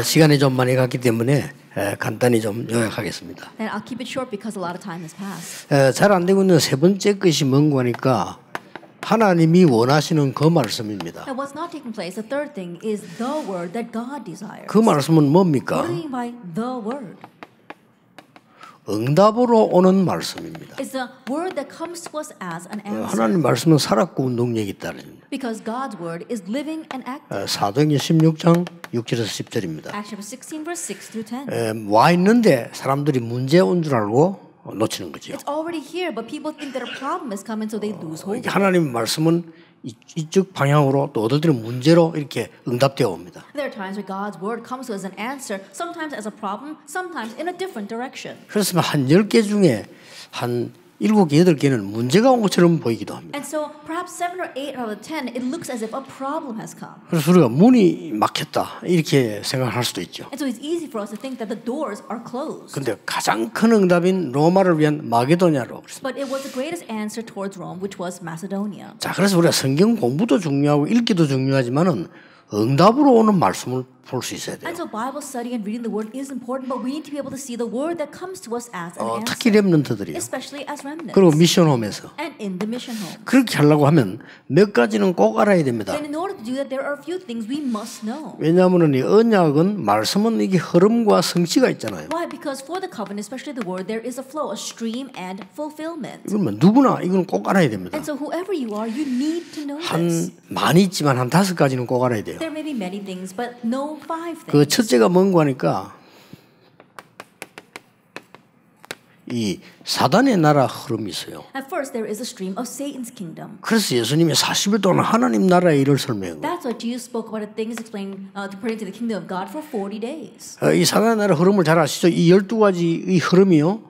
시간이 좀 많이 갔기 때문에 간단히 좀 요약하겠습니다. And I'll keep it short because a lot of time has passed. 잘 안 되고 있는 세 번째 것이 뭔가 하니까 하나님이 원하시는 그 말씀입니다. Now, what's not taking place, the third thing, is the word that God desires. 그 말씀은 뭡니까? What do you mean by the word? 응답으로 오는 말씀입니다. It's the word that comes to us as an answer. 하나님 말씀은 살았고 운동력이 있다는 Because God's word is living and active. 사도행전 16장 6절에서 10절입니다. Acts chapter 16, verse 6 through 10. 와 있는데 사람들이 문제 온 줄 알고 놓치는 거죠. It's already here, but people think that a problem is coming, so they lose hold of it. 하나님 말씀은 이쪽 방향으로 또 어떨 때는 문제로 이렇게 응답되어 옵니다. There are times where God's word comes to us as an answer, sometimes as a problem, sometimes in a different direction. 그렇지만 한 10개 중에 한 7개, 8개는 문제가 온 것처럼 보이기도 합니다. And so perhaps 7 or 8 out of 10, it looks as if a problem has come. 그래서 우리가 문이 막혔다 이렇게 생각할 수도 있죠. And so it's easy for us to think that the doors are closed. 근데 가장 큰 응답인 로마를 위한 마게도냐로 그랬습니다. But it was the greatest answer towards Rome, which was Macedonia. 자, 그래서 우리가 성경 공부도 중요하고 읽기도 중요하지만은 응답으로 오는 말씀을 볼 수 있어야 돼요. And so Bible study and reading the word is important, but we need to be able to see the word that comes to us as an answer. 특히 렘넌트들이요. Especially as remnants. 그리고 미션홈에서 And in the mission home. 그렇게 하려고 하면 몇 가지는 꼭 알아야 됩니다. And in order to do that, there are a few things we must know. 왜냐하면 이 언약은 말씀은 이게 흐름과 성취가 있잖아요. Why? Because for the covenant, especially the word, there is a flow, a stream, and fulfillment. 이건 누구나 이건 꼭 알아야 됩니다. And so whoever you are, you need to know 한 this. 많이 있지만 한 5가지는 꼭 알아야 돼요. There may be many things, but know 5 그 things. 첫째가 뭔가 하니까 이 사단의 나라 흐름이 있어요. At first, there is a stream of Satan's kingdom. 그래서 예수님이 40일 동안 하나님 나라의 일을 설명한 거예요. That's why Jesus spoke about the things explained pertaining to the kingdom of God for 40 days. 이 사단의 나라 흐름을 잘 아시죠? 이 12가지 이 흐름이요.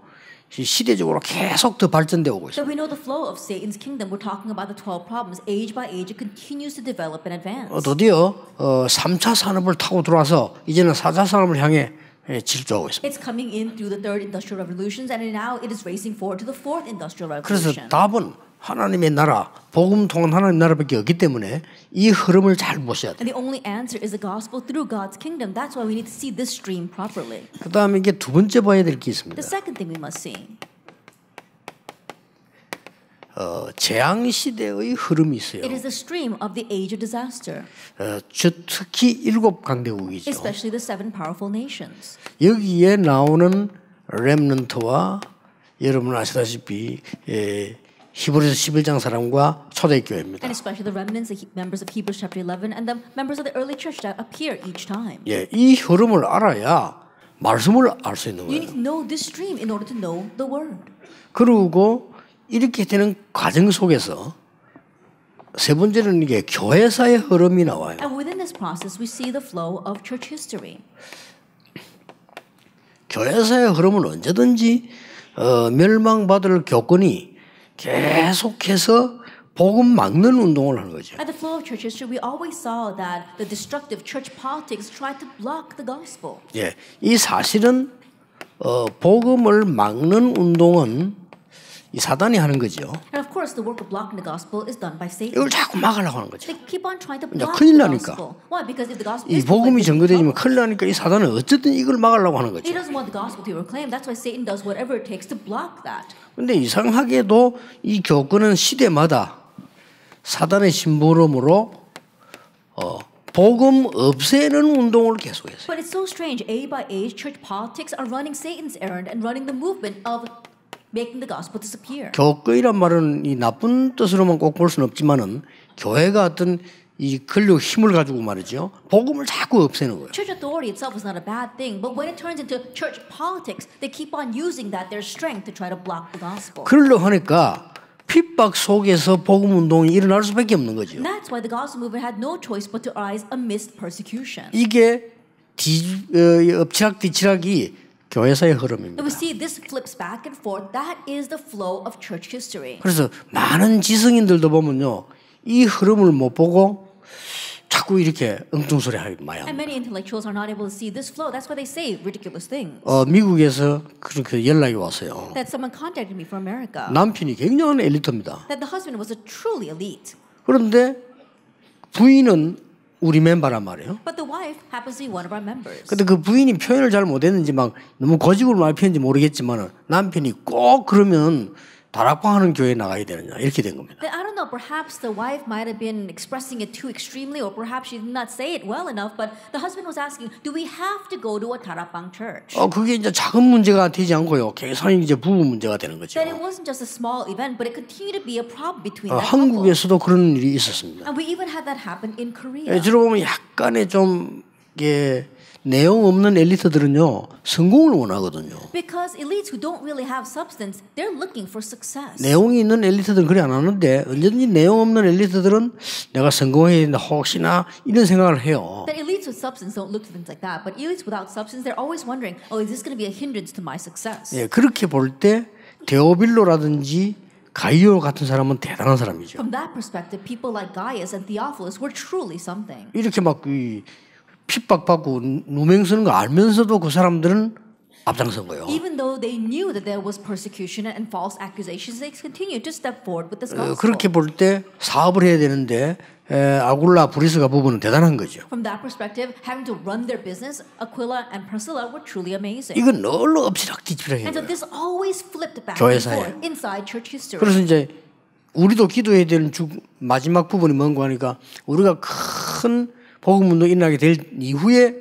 시대적으로 계속 더 발전되어 오고 So 있어요. we know the flow of Satan's kingdom. We're talking about the 12 problems. Age by age, it continues to develop and advance. 드디어 3차 산업을 타고 들어와서 이제는 4차 산업을 향해 질주하고 있습니다. It's coming in through the third industrial revolutions, and now it is racing forward to the fourth industrial 그래서 revolution. 답은 하나님의 나라, 복음 통한 하나님 나라밖에 없기 때문에 이 흐름을 잘 보셔야 돼요. And the only answer is the gospel through God's kingdom. That's why we need to see this stream properly. 그 다음에 이게 두 번째 봐야 될 게 있습니다. The second thing we must see. 재앙 시대의 흐름이 있어요. It is the stream of the age of disaster, 특히 7 강대국이죠. especially the 7 powerful nations. 여기에 나오는 렘넌트와 여러분 아시다시피 히브리서 11장 사람과 초대교회입니다. And especially the remnants, the members of Hebrews chapter 11, and the members of the early church that appear each time. 이 흐름을 알아야 말씀을 알 수 있는 You 거예요. need to know this stream in order to know the word. 그리고 이렇게 되는 과정 속에서 세 번째는 이게 교회사의 흐름이 나와요. And within this process, we see the flow of church history. 교회사의 흐름은 언제든지 멸망받을 교권이 계속해서 복음 막는 운동을 하는 거죠. At the flow of church history, we always saw that the destructive church politics tried to block the gospel. 이 사실은 복음을 막는 운동은 이 사단이 하는 거죠. And of course, the work of blocking the gospel is done by Satan. 이걸 자꾸 막으려고 하는 거죠. They keep on trying to block 큰일 the 나니까. gospel. Why? Because if the gospel 이 is 복음이 proclaimed, 전거되지면 큰일 나니까 이 사단은 어쨌든 이걸 막으려고 하는 he 거죠. doesn't want the gospel to be proclaimed. That's why Satan does whatever it takes to block that. 근데 이상하게도 이 교권은 시대마다 사단의 심부름으로 복음 없애는 운동을 계속했어요. But it's so strange. Age by age, church politics are running Satan's errand and running the movement of making the gospel disappear. 교권이란 말은 이 나쁜 뜻으로만 꼭 볼 수는 없지만은 교회가 어떤 이 권력 힘을 가지고 말이죠. 복음을 자꾸 없애는 거예요. Church authority itself is not a bad thing, but when it turns into church politics, they keep on using that their strength to try to block the gospel. 그러려고 하니까 핍박 속에서 복음 운동이 일어날 수밖에 없는 거죠. And that's why the gospel movement had no choice but to rise amidst persecution. 이게 엎치락뒤치락이 교회사의 흐름입니다. And we see this flips back and forth. That is the flow of church history. 그래서 많은 지성인들도 보면요, 이 흐름을 못 보고 자꾸 이렇게 엉뚱소리 하기 많이 And 합니다. many intellectuals are not able to see this flow. That's why they say ridiculous things. 미국에서 그렇게 연락이 왔어요. That someone contacted me from America. 남편이 굉장한 엘리트입니다. That the husband was a truly elite. 그런데 부인은 우리 멤버란 말이에요. But the wife happens to be one of our members. 근데 그 부인이 표현을 잘 못했는지 막 너무 고집을 많이 피웠는지 모르겠지만 남편이 꼭 그러면 다락방하는 교회에 나가야 되느냐 이렇게 된 겁니다. I don't know, perhaps the wife might have been expressing it too extremely or perhaps she did not say it well enough, but the husband was asking, do we have to go to a 다락방 church? 그게 이제 작은 문제가 되지 않고요. 계속 이제 부부 문제가 되는 거죠. That it wasn't just a small event, but it continued to be a problem between that couple. 한국에서도 그런 일이 있었습니다. And we even had that happen in Korea. 들어보면 약간의 좀 이게 내용 없는 엘리트들은요 성공을 원하거든요. Because elites who don't really have substance, they're looking for success. 내용이 있는 엘리트들은 그래 안 하는데 언제든지 내용 없는 엘리트들은 내가 성공해야 된다 혹시나 이런 생각을 해요. That elites with substance don't look for things like that, but elites without substance, they're always wondering, oh, is this going to be a hindrance to my success? 예, 그렇게 볼 때 데오빌로라든지 가이오 같은 사람은 대단한 사람이죠. From that perspective, people like Gaius and Theophilus were truly something. 이렇게 막 핍박받고 누명 쓰는 거 알면서도 그 사람들은 앞장선 거예요. Even though they knew that there was persecution and false accusations, they continued to step forward with this gospel. 그렇게 볼 때 사업을 해야 되는데 아굴라 브리스가 부부는 대단한 거죠. From that perspective, having to run their business, Aquila and Priscilla were truly amazing. 이건 널로 엎치락뒤치락해요. And so this always flipped back and 교회사에. forth inside church history. 그래서 이제 우리도 기도해야 되는 마지막 부분이 뭔가 하니까 우리가 큰 복음운동 일어나게 될 이후에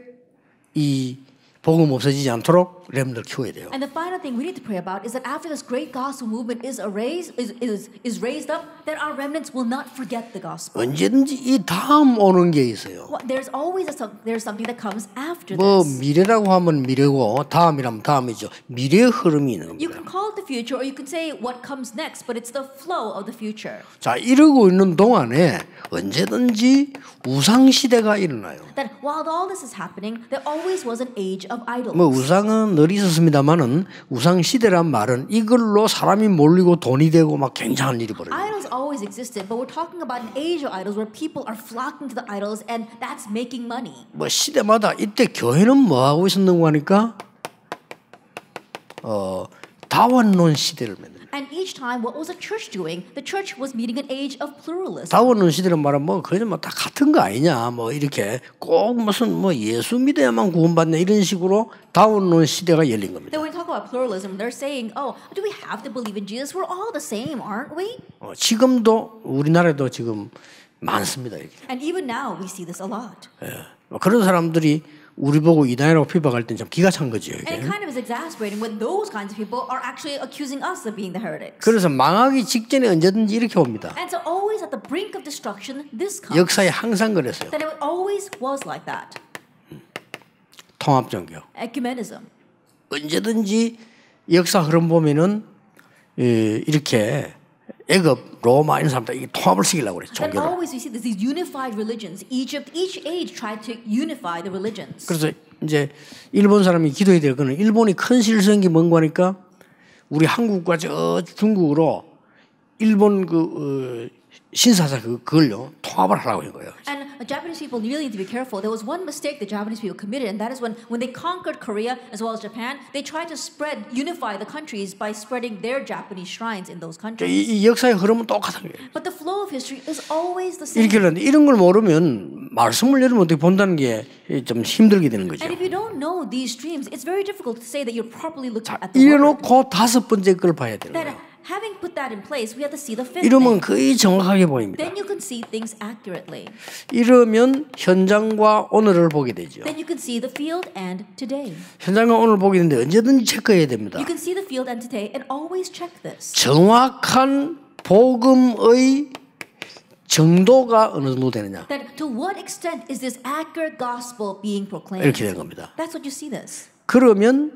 이 복음 없어지지 않도록 렘들 키워야 돼요. And the final thing we need to pray about is that after this great gospel movement is raised up, that our remnants will not forget the gospel. 언제든지 이 다음 오는 게 있어요. There's always there's something that comes after 뭐 this. 미래라고 하면 미래고 다음이라면 다음이죠. 미래의 흐름이 있는 You 겁니다. can call it the future, or you can say what comes next, but it's the flow of the future. 자, 이러고 있는 동안에 언제든지 우상 시대가 일어나요. That while all this is happening, there always was an age of idols. 뭐 우상은 늘 있었습니다만은 우상 시대란 말은 이걸로 사람이 몰리고 돈이 되고 막 굉장한 일이 벌어져요. Idols always existed, but we're talking about an age of idols where people are flocking to the idols, and that's making money. 뭐 시대마다 이때 교회는 뭐 하고 있었는가 하니까 다원론 시대를 만든. And each time, what was the church doing? The church was meeting an age of pluralism. 다원론 시대는 말하면 뭐 그냥 뭐 다 같은 거 아니냐 뭐 이렇게 꼭 무슨 뭐 예수 믿어야만 구원받냐 이런 식으로 다원론 시대가 열린 겁니다. Then when we talk about pluralism, they're saying, "Oh, do we have to believe in Jesus? We're all the same, aren't we?" 지금도 우리나라에도 지금 많습니다. 이렇게. And even now, we see this a lot. 그런 사람들이 우리 보고 이단이라고 비박할 땐 참 기가 찬 거죠. And it kind of is exasperating when those kinds of people are actually accusing us of being the heretics. 그래서 망하기 직전에 언제든지 이렇게 옵니다. And so always at the brink of destruction, this comes. 역사에 항상 그랬어요. That it always was like that. 통합종교. Ecumenism. 언제든지 역사 흐름 보면은 이렇게 애굽, 로마 이런 사람들 이게 통합을 시키려고 그래. Then 종교를. always we see these unified religions. Egypt, each age tried to unify the religions. 그래서 이제 일본 사람이 기도해야 될 거는 일본이 큰 실수한 게 뭔가 하니까 우리 한국과 저 중국으로 일본 신사사 그걸요 통합을 하라고 한 거예요. And the Japanese people really need to be careful. There was one mistake the Japanese people committed, and that is when they conquered Korea as well as Japan, they tried to unify the countries by spreading their Japanese shrines in those countries. 이 역사의 흐름은 똑같은 거예요. But the flow of history is always the same. 이렇게 하는데 이런 걸 모르면 말씀을 여러분 어떻게 본다는 게 좀 힘들게 되는 거죠. And if you don't know these streams, it's very difficult to say that you're properly looking at the word. 이래놓고 다섯 번째 걸 봐야 되는 That 거예요. having put that in place, we have to see the fifth 이러면 thing. 거의 정확하게 보입니다. Then you can see things accurately. 이러면 현장과 오늘을 보게 되죠. Then you can see the field and today. 현장과 오늘 보게 되는데 언제든지 체크해야 됩니다. You can see the field and today and always check this. 정확한 복음의 정도가 어느 정도 되느냐. That to what extent is this accurate gospel being proclaimed? 이렇게 되는 겁니다. That's what you see this. 그러면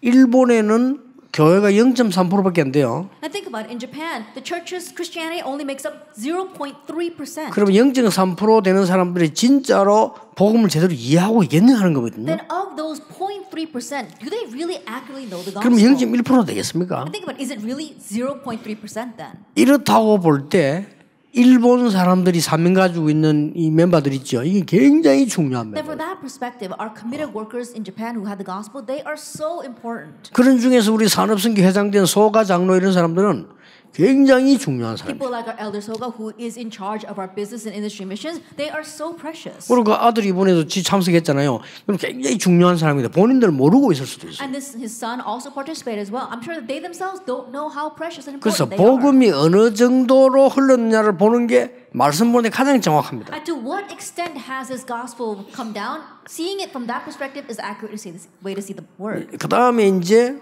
일본에는 교회가 0.3%밖에 안 돼요. And think about it. In Japan, the church's Christianity only makes up 0.3%. 그러면 0.3% 되는 사람들이 진짜로 복음을 제대로 이해하고 있겠냐 하는 거거든요. Then of those 0.3%, do they really accurately know the 그럼 gospel? 0.1% 되겠습니까? And think about it. Is it really 0.3% then? 이렇다고 볼 때 일본 사람들이 사명 가지고 있는 이 멤버들 있죠. 이게 굉장히 중요한 Then from 멤버. that perspective, our committed workers in Japan who had the gospel, they are so important. 그런 중에서 우리 산업선교 회장된 소가 장로 이런 사람들은 굉장히 중요한 사람. People like our elder Soga, who is in charge of our business and industry missions, they are so precious. 그리고 그 아들이 이번에도 참석했잖아요. 그럼 굉장히 중요한 사람인데 본인들 모르고 있을 수도 있어요. And his son also participated as well. I'm sure that they themselves don't know how precious and 그래서 important they are. 복음이 어느 정도로 흘렀느냐를 보는 게 말씀 보는 데 가장 정확합니다. And to what extent has his gospel come down? Seeing it from that perspective is accurate way to see the word. 그 다음에 이제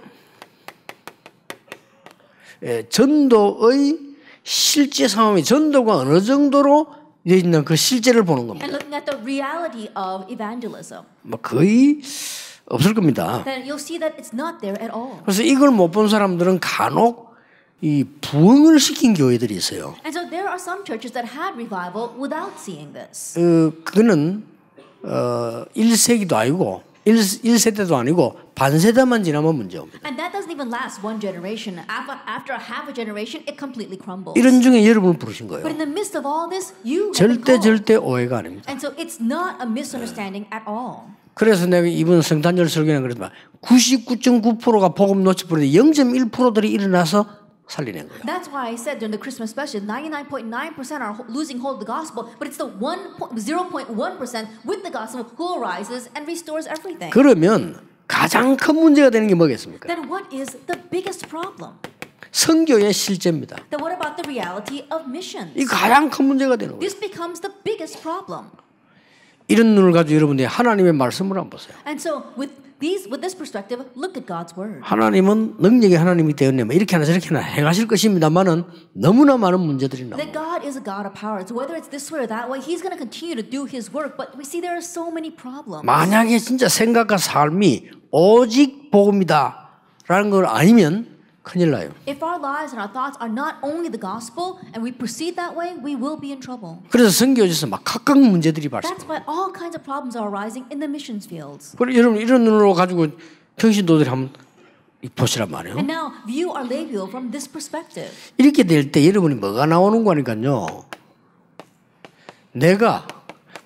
전도의 실제 상황이 전도가 어느 정도로 되어 있는 그 실제를 보는 겁니다. And looking at the reality of evangelism, 뭐 거의 없을 겁니다. then you'll see that it's not there at all. 그래서 이걸 못 본 사람들은 간혹 이 부흥을 시킨 교회들이 있어요. And so there are some churches that had revival without seeing this. 그거는 1세기도 아니고 1세대도 아니고 반세대만 지나면 문제입니다. And that doesn't even last one generation. After a half a generation, it completely crumbles. 이런 중에 여러분 부르신 거예요. But in the midst of all this, you have been called. 절대 오해가 아닙니다. And so it's not a misunderstanding at all. 그래서 내가 이번 성탄절 설교는 그랬지만 99.9%가 복음 놓치 버리는데 0.1%들이 일어나서 살리는 거예요. That's why I said during the Christmas special, 99.9% are losing hold of the gospel, but it's the 0.1% with the gospel who arises and restores everything. 그러면 가장 큰 문제가 되는 게 뭐겠습니까? Then what is the biggest problem? 선교의 실제입니다. Then what about the reality of missions? 이 가장 큰 문제가 되는 거예요. This becomes the biggest problem. 이런 눈을 가지고 여러분들이 하나님의 말씀을 한번 보세요. And so with this perspective, look at God's word. 하나님은 능력의 하나님이 되었네요. 이렇게 하나 저렇게 하나 행하실 것입니다만은 너무나 많은 문제들이 That 나옵니다. God is a God of power. So whether it's this way or that way, He's going to continue to do His work. But we see there are so many problems. 만약에 진짜 생각과 삶이 오직 복음이다라는 걸 아니면 큰일 나요. If our lives and our thoughts are not only the gospel and we proceed that way, we will be in trouble. 그래서 선교에서 막 각각 문제들이 That's 발생해요. why all kinds of problems are arising in the missions fields. 그리고 여러분 이런 눈으로 가지고 평신도들이 한번 보시란 말이에요. And now view our lay view from this perspective. 이렇게 될 때 여러분이 뭐가 나오는 거니까요. 내가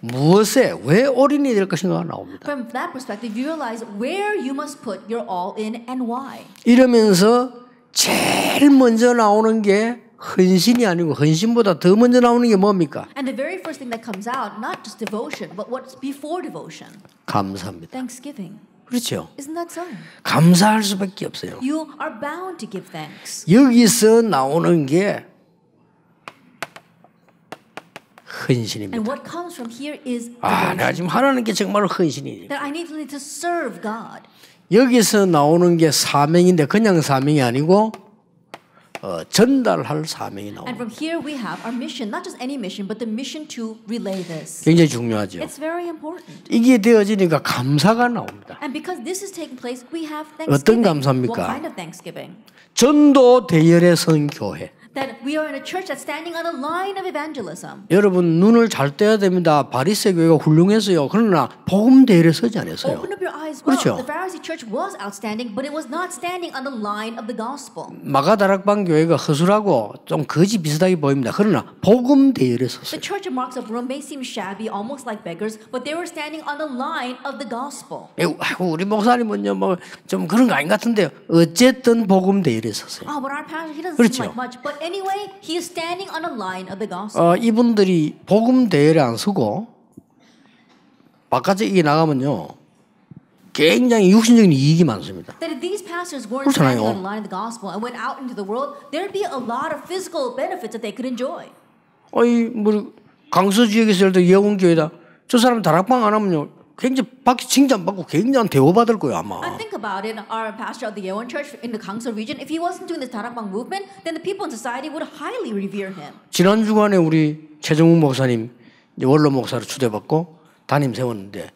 무엇에 왜 올인이 될 것인가가 나옵니다. From that perspective, you realize where you must put your all in and why. 이러면서 제일 먼저 나오는 게 헌신이 아니고 헌신보다 더 먼저 나오는 게 뭡니까? And the very first thing that comes out, not just devotion, but what's before devotion, 감사합니다. thanksgiving. 그렇죠. Isn't that so? 감사할 수밖에 없어요. You are bound to give thanks. 여기서 나오는 게 And 헌신입니다. what comes from here is 아, 내가 devotion. 지금 하나님께 정말로 헌신이. That I need to serve God. 여기서 나오는 게 사명인데 그냥 사명이 아니고 전달할 사명이 And 나옵니다. from here we have our mission, not just any mission, but the mission to relay this. 굉장히 중요하죠. It's very important. 이게 되어지니까 감사가 나옵니다. And because this is taking place, we have 어떤 thanksgiving. 감사입니까? What kind of thanksgiving? 전도 대열에 선 교회. That we are in a church that's standing on the line of evangelism. 여러분 눈을 잘 떼야 됩니다. 바리새 교회가 훌륭했어요. 그러나 복음 대열에 서지 않았어요. Open up your eyes well. 그렇죠. The Pharisee church was outstanding, but it was not standing on the line of the gospel. 마가다락방 교회가 허술하고 좀 거지 비슷하게 보입니다. 그러나 복음 대열에 The 섰어요. church of Marks of Rome may seem shabby, almost like beggars, but they were standing on the line of the gospel. 아이고 우리 목사님은요 뭐 좀 그런 거 아닌 것 같은데요. 어쨌든 복음 대열에 섰어요. Oh, but our pastor, he doesn't 그렇죠. seem like much. But anyway, he is standing on the line of the gospel. 이분들이 복음 대열에 안 서고 바깥에 이게 나가면요 굉장히 육신적인 이익이 많습니다. That if these pastors weren't 그렇잖아요. standing on the line of the gospel and went out into the world, there'd be a lot of physical benefits that they could enjoy. 뭐 강서 지역에서 예를 들어 예원교회다. 저 사람 다락방 안 하면요 굉장히 밖에 칭찬받고 굉장한 대우받을 거예요 아마. I think about it, our pastor of the Yeowon Church in the Gangso region, if he wasn't doing this Darakbang movement, then the people in society would highly revere him. 지난 주간에 우리 최정욱 목사님 이제 원로 목사로 추대받고 담임 세웠는데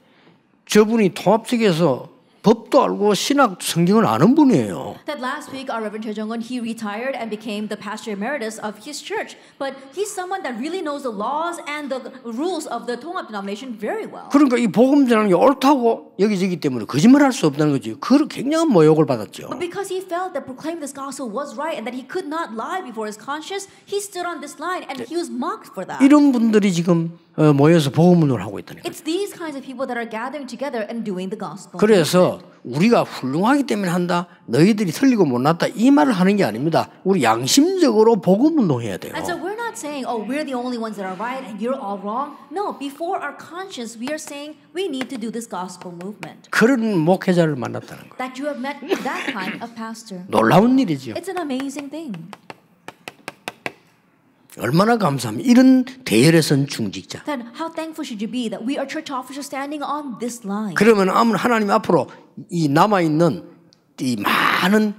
저분이 통합측에서 법도 알고 신학 성경을 아는 분이에요. That last week, our Reverend Choi Jong-un, he retired and became the pastor emeritus of his church. But he's someone that really knows the laws and the rules of the Tonghap denomination very well. 그러니까 이 복음 전하는 게 옳다고 여기저기 때문에 거짓말할 수 없다는 거지. 그 굉장한 모욕을 받았죠. But because he felt that proclaiming this gospel was right and that he could not lie before his conscience, he stood on this line and he was mocked for that. 이런 분들이 지금 모여서 복음운동을 하고 있다니까. It's these kinds of people that are gathering together and doing the gospel. 그래서 우리가 훌륭하기 때문에 한다. 너희들이 틀리고 못났다. 이 말을 하는 게 아닙니다. 우리 양심적으로 복음운동해야 돼요. And so we're not saying, oh, we're the only ones that are right and you're all wrong. No, before our conscience, we are saying we need to do this gospel movement. 그런 목회자를 만났다는 거예요. That you have met that kind of pastor. 놀라운 일이죠. It's an amazing thing. 얼마나 감사합니다. 이런 대열에선 중직자. Then how thankful should you be that we are church officers standing on this line? 그러면 하나님 앞으로 이 남아 있는 이 많은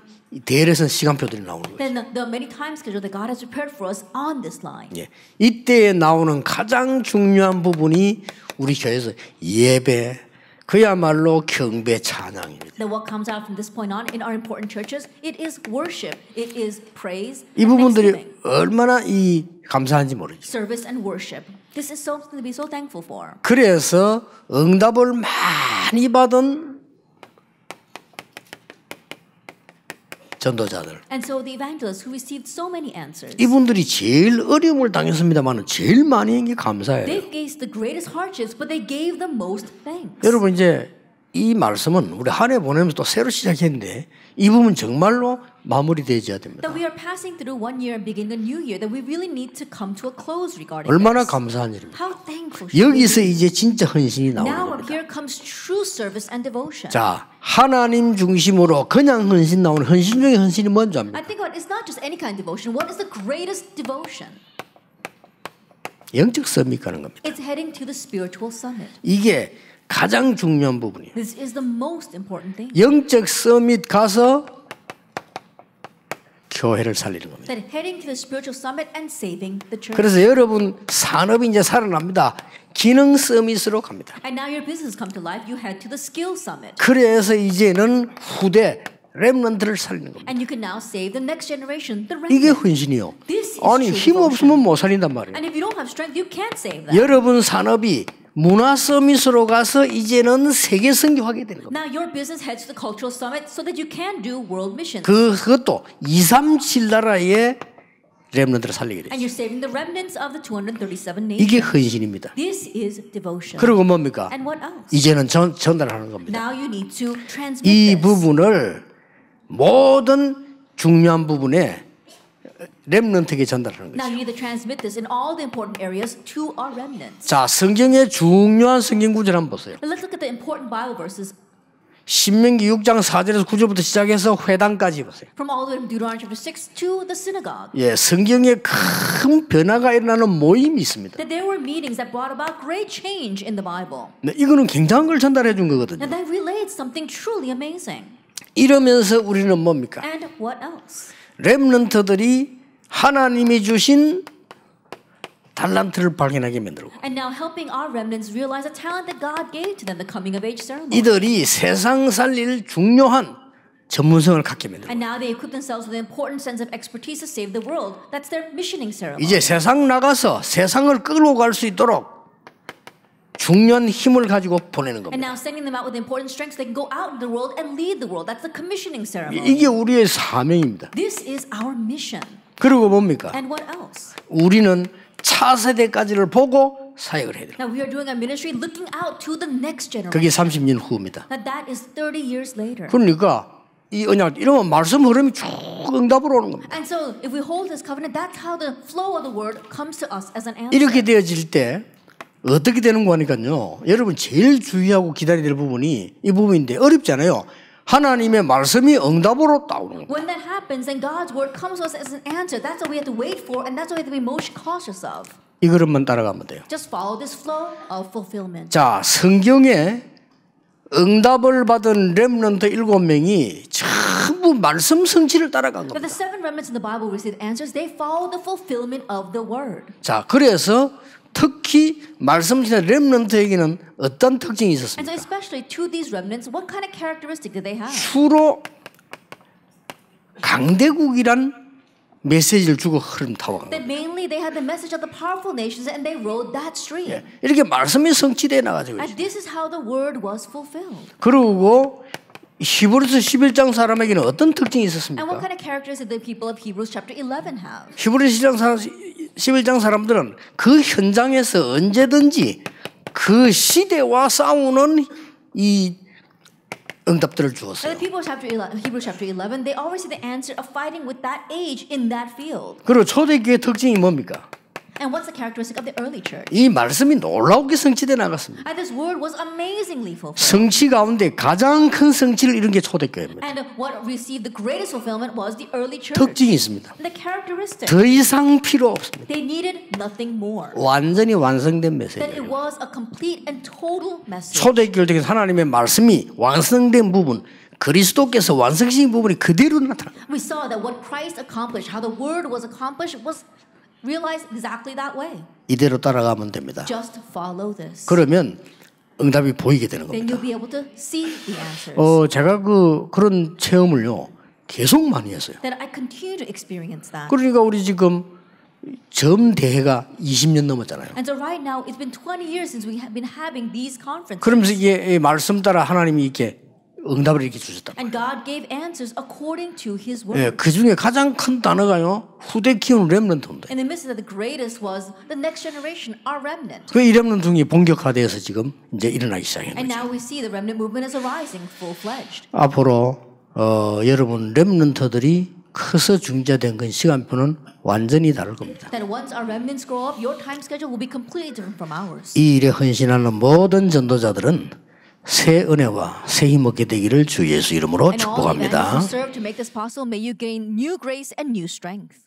대열에선 시간표들이 나오는 거예요. Then the many time schedule that God has prepared for us on this line. 예. 이때에 나오는 가장 중요한 부분이 우리 교회에서 예배, 그야말로 경배 찬양입니다. Then what comes out from this point on in our important churches, it is worship, it is praise, 이 and 부분들이 thanksgiving. 얼마나 이 감사한지 모르죠. Service and worship. This is something to be so thankful for. 그래서 응답을 많이 받은 전도자들, And so the evangelists who received so many answers, 이분들이 제일 어려움을 당했습니다만 제일 많이 한 게 감사예요. they faced the greatest hardships, but they gave the most thanks. 여러분 이제 이 말씀은 우리 한 해 보내면서 또 새로 시작했는데 이 부분 정말로 마무리되어야 됩니다. That we are passing through one year and beginning a new year, that we really need to come to a close regarding 얼마나 this. 감사한 일입니다. How thankful should we 여기서 be? 이제 진짜 헌신이 나오는 Now 겁니다. here comes true service and devotion. 자, 하나님 중심으로 그냥 헌신 나오는 헌신 중에 헌신이 뭔지 압니까? I think it's not just any kind of devotion. What is the greatest devotion? 영적 서밋 가는 겁니다. It's heading to the spiritual summit. 이게 가장 중요한 부분이에요. This is the most important thing. 영적 서밋 가서 교회를 살리는 겁니다. That heading to the spiritual summit and saving the church. 그래서 여러분 산업이 이제 살아납니다. 기능 서밋으로 갑니다. And now your business come to life. You head to the skill summit. 그래서 이제는 후대 렘넌트를 살리는 겁니다. And you can now save the next generation, the 이게 remnant. 헌신이요. This is 아니 true 힘 devotion. 없으면 못 살린단 말이에요. And if you don't have strength, you can't save that. 여러분 산업이 문화 서밋으로 가서 이제는 세계 선교하게 되는 겁니다. Now your business heads to the cultural summit so that you can do world missions. 그것도 237 나라의 렘넌트를 살리게 And 되죠. you're saving the remnants of the 237 nations. 이게 헌신입니다. This is devotion. 그리고 뭡니까? And what else? 이제는 전달하는 겁니다. Now you need to transmit 이 this. 부분을 모든 중요한 부분에 렘넌트에게 전달하는 Now 거죠. you need to transmit this in all the important areas to our remnants. 자, 성경의 중요한 성경 구절 한번 보세요. But let's look at the important Bible verses 신명기 6장 4절에서 9절부터 시작해서 회당까지 보세요. from all the way from Deuteronomy chapter 6 to the synagogue. 예, 성경에 큰 변화가 일어나는 모임이 있습니다. That there were meetings that brought about great change in the Bible. 네, 이거는 굉장한 걸 전달해 준 거거든요. And that relayed something truly amazing. 이러면서 우리는 뭡니까? And what else? 렘넌트들이 하나님이 주신 달란트를 발견하게 만들고 And now helping our remnants realize the talent that God gave to them, the coming of age ceremony. 이들이 세상 살릴 중요한 전문성을 갖게 만들고 And now they equip themselves with an important sense of expertise to save the world. That's their missioning ceremony. 이제 세상 나가서 세상을 끌고 갈 수 있도록 중요한 힘을 가지고 보내는 And 겁니다. now sending them out with important strength so they can go out in the world and lead the world. That's the commissioning ceremony. 이게 우리의 사명입니다. This is our mission. 그리고 뭡니까? And what else? 우리는 차세대까지를 보고 사역을 해야 돼요. Now we are doing our ministry looking out to the next generation. 그게 30년 후입니다. Now that is 30 years later. 그러니까 이 언약 이러면 말씀 흐름이 쭉 응답으로 오는 겁니다. And so if we hold this covenant, that's how the flow of the word comes to us as an answer. 이렇게 되어질 때 어떻게 되는 거니까요. 여러분 제일 주의하고 기다려야 될 부분이 이 부분인데 어렵잖아요. 하나님의 말씀이 응답으로 따오는 겁니다. When that happens, then God's word comes to us as an answer. That's what we have to wait for, and that's what we have to be most cautious of. 이 그릇만 따라가면 돼요. Just follow this flow of fulfillment. 자, 성경에 응답을 받은 렘넌트 7명이 전부 말씀 성취를 따라간 But 겁니다. the seven remnants in the Bible received answers. They follow the fulfillment of the word. 자, 그래서 특히 말씀 지난 렘넌트에게는 어떤 특징이 And so 있었습니까? especially to these remnants, what kind of characteristic did they have? 주로 강대국이란 메시지를 주고 흐름 타워간 That 겁니다. mainly they had the message of the powerful nations and they rode that stream. 이렇게 말씀이 성취되어 나가지고 And this is how the word was fulfilled. 그리고 히브리서 11장 사람에게는 어떤 특징이 And what 있었습니까? kind of characteristics did the people of Hebrews chapter 11 have? 히브리서 11장 11장 사람들은 그 현장에서 언제든지 그 시대와 싸우는 이 응답들을 주었어요. And the people of Hebrews chapter 11, they always see the answer of fighting with that age in that field. 그리고 초대교회의 특징이 뭡니까? And what's the characteristic of the early church? 이 말씀이 놀라우게 성취돼 나갔습니다. And this word was amazingly fulfilled. 성취 가운데 가장 큰 성취를 이룬 게 초대교회입니다. And what received the greatest fulfillment was the early church. 특징이 있습니다. And the characteristic, 더 이상 필요 없습니다. they needed nothing more. 완전히 완성된 That it 메시지예요. was a complete and total message. 초대교회 중에 하나님의 말씀이 완성된 부분, 그리스도께서 완성시킨 부분이 그대로 나타납니다. We saw that what Christ accomplished, how the word was accomplished, was realized exactly that way. 이대로 따라가면 됩니다. Just follow this. 그러면 응답이 보이게 되는 Then 겁니다. you'll be able to see the answers. 제가 그런 체험을요 계속 많이 했어요. That I continue to experience that. 그러니까 우리 지금 점 대회가 20년 넘었잖아요. And so right now, it's been 20 years since we have been having these conferences. 그러면서 이게 말씀 따라 하나님이 이렇게 응답을 이렇게 주셨다. And God gave answers according to His word. 그 중에 가장 큰 단어가요 후대 키우는 렘넌트인데. In the midst of that, the greatest was the next generation, our remnant. 그 이 렘넌트가 본격화돼서 지금 이제 일어나기 시작한 And 거죠. now we see the remnant movement is arising full-fledged. 앞으로 여러분 렘넌트들이 커서 중재된 건 시간표는 완전히 다를 겁니다. That once our remnants grow up, your time schedule will be completely different from ours. 이 일에 헌신하는 모든 전도자들은 새 은혜와 새 힘 얻게 되기를 주 예수 이름으로 And all the evangelists 축복합니다. who serve to make this possible, may you gain new grace and new strength.